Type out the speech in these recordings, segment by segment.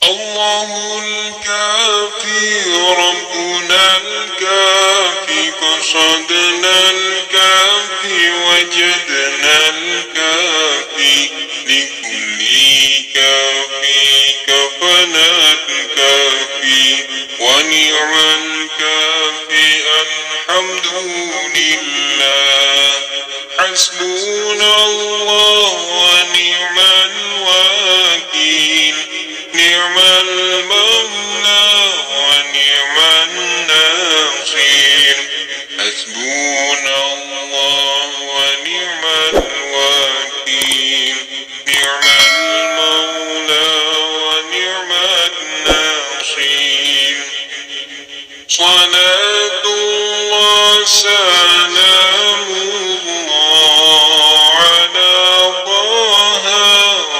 الله الكافي ربنا الكافي قصدنا الكافي وجدنا الكافي لكل كافي كفنا الكافي ونعم الكافي الحمد لله حسبنا الله ونعم الوكيل نعم المولى ونعم النصير حسبنا الله ونعم الوكيل نعم المولى ونعم النصير صلاة الله سلام الله على طه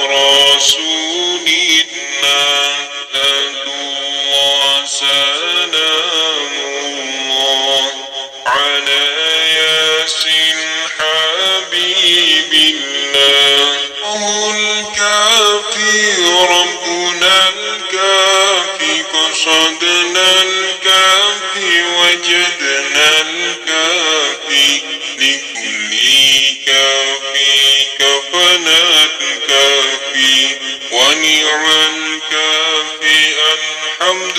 رسول الله سلام الله على ياسين حبيب الله هو الكافي ربنا الكافي قصدنا الكافي وجدنا الكافي لكل كافي كفنا الكافي ونعم الكافي الحمد